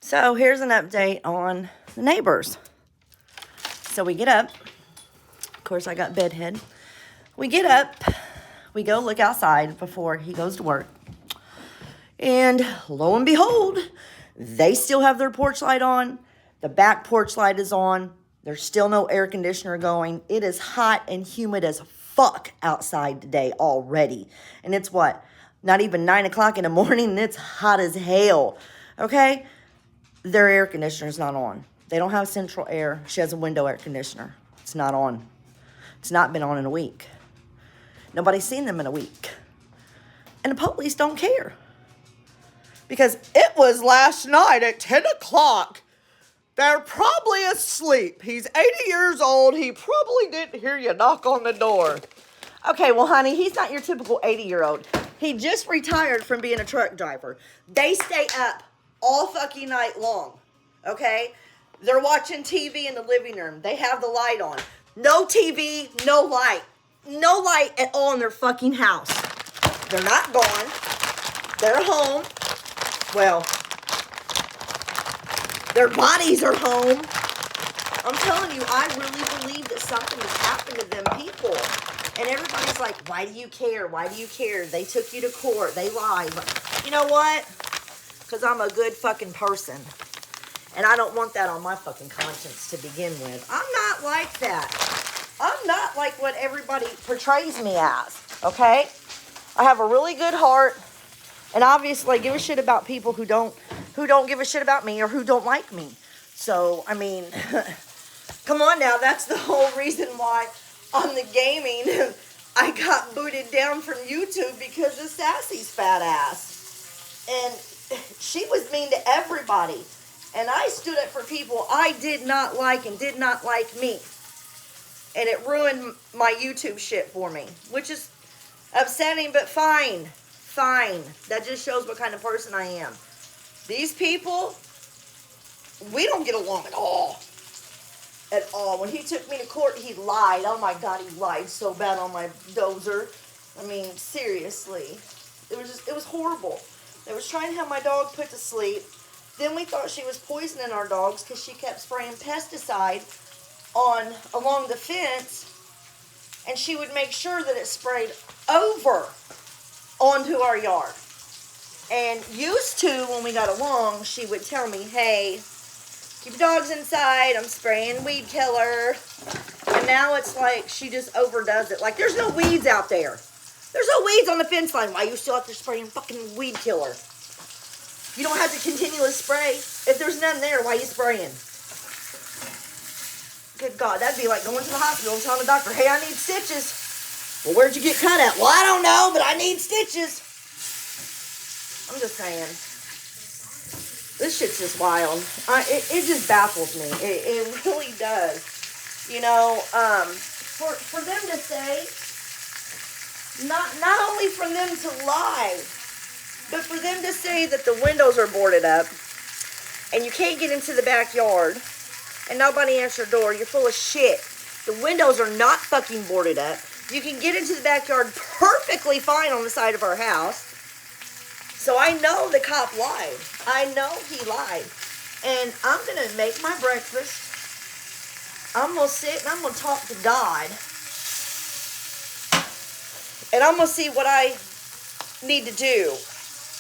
So here's an update on the neighbors. So we get up. Of course, I got bedhead. We get up. We go look outside before he goes to work. And lo and behold, they still have their porch light on. The back porch light is on. There's still no air conditioner going. It is hot and humid as fuck outside today already. And it's what? Not even 9 o'clock in the morning and it's hot as hell. Okay? Their air conditioner's not on. They don't have central air. She has a window air conditioner. It's not on. It's not been on in a week. Nobody's seen them in a week. And the police don't care. Because it was last night at 10 o'clock. They're probably asleep. He's 80 years old. He probably didn't hear you knock on the door. Okay, well, honey, he's not your typical 80-year-old. He just retired from being a truck driver. They stay up all fucking night long, okay? They're watching TV in the living room. They have the light on. No TV, no light. No light at all in their fucking house. They're not gone. They're home. Well, their bodies are home. I'm telling you, I really believe that something has happened to them people. And everybody's like, why do you care? Why do you care? They took you to court. They lied. You know what? Because I'm a good fucking person. And I don't want that on my fucking conscience to begin with. I'm not like that. I'm not like what everybody portrays me as. Okay? I have a really good heart. And obviously I give a shit about people who don't give a shit about me or who don't like me. So, I mean, come on now. That's the whole reason why on the gaming I got booted down from YouTube because of Sassy's fat ass. And she was mean to everybody. And I stood up for people I did not like and did not like me. And it ruined my YouTube shit for me. Which is upsetting, but fine. Fine. That just shows what kind of person I am. These people, we don't get along at all. At all. When he took me to court, he lied. Oh my God, he lied so bad on my dozer. I mean, seriously. It was horrible. They was trying to have my dog put to sleep. Then we thought she was poisoning our dogs because she kept spraying pesticide along the fence. And she would make sure that it sprayed over onto our yard. And used to, when we got along, she would tell me, hey, keep your dogs inside. I'm spraying weed killer. And now it's like she just overdoes it. Like, there's no weeds out there. There's no weeds on the fence line. Why are you still out there spraying fucking weed killer? You don't have to continuously spray. If there's none there, why are you spraying? Good God, that'd be like going to the hospital and telling the doctor, hey, I need stitches. Well, where'd you get cut at? Well, I don't know, but I need stitches. I'm just saying. This shit's just wild. It just baffles me. It really does. You know, for them to say, not only for them to lie, but for them to say that the windows are boarded up and you can't get into the backyard and nobody answered the door, you're full of shit. The windows are not fucking boarded up. You can get into the backyard perfectly fine on the side of our house. So I know the cop lied. I know he lied. And I'm going to make my breakfast. I'm going to sit and I'm going to talk to God. And I'm going to see what I need to do.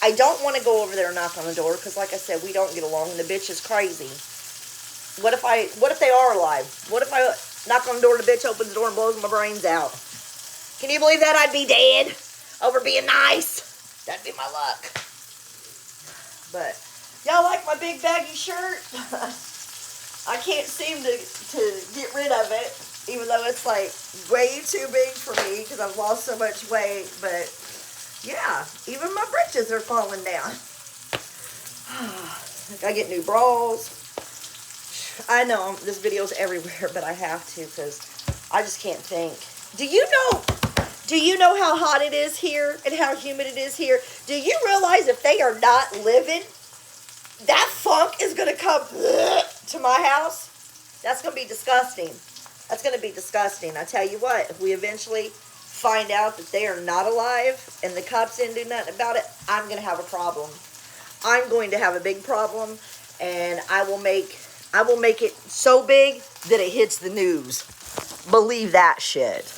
I don't want to go over there and knock on the door because, like I said, we don't get along and the bitch is crazy. What if they are alive? What if I knock on the door and the bitch opens the door and blows my brains out? Can you believe that? I'd be dead over being nice. That'd be my luck. But y'all like my big baggy shirt? I can't seem to get rid of it, even though it's like way too big for me because I've lost so much weight. But yeah, even my britches are falling down. I get new bras. I know this video's everywhere, but I have to because I just can't think. Do you know how hot it is here and how humid it is here? Do you realize if they are not living, that funk is going to come to my house? That's going to be disgusting. That's going to be disgusting. I tell you what, if we eventually find out that they are not alive and the cops didn't do nothing about it, I'm going to have a problem. I'm going to have a big problem. and I will make it so big that it hits the news. Believe that shit.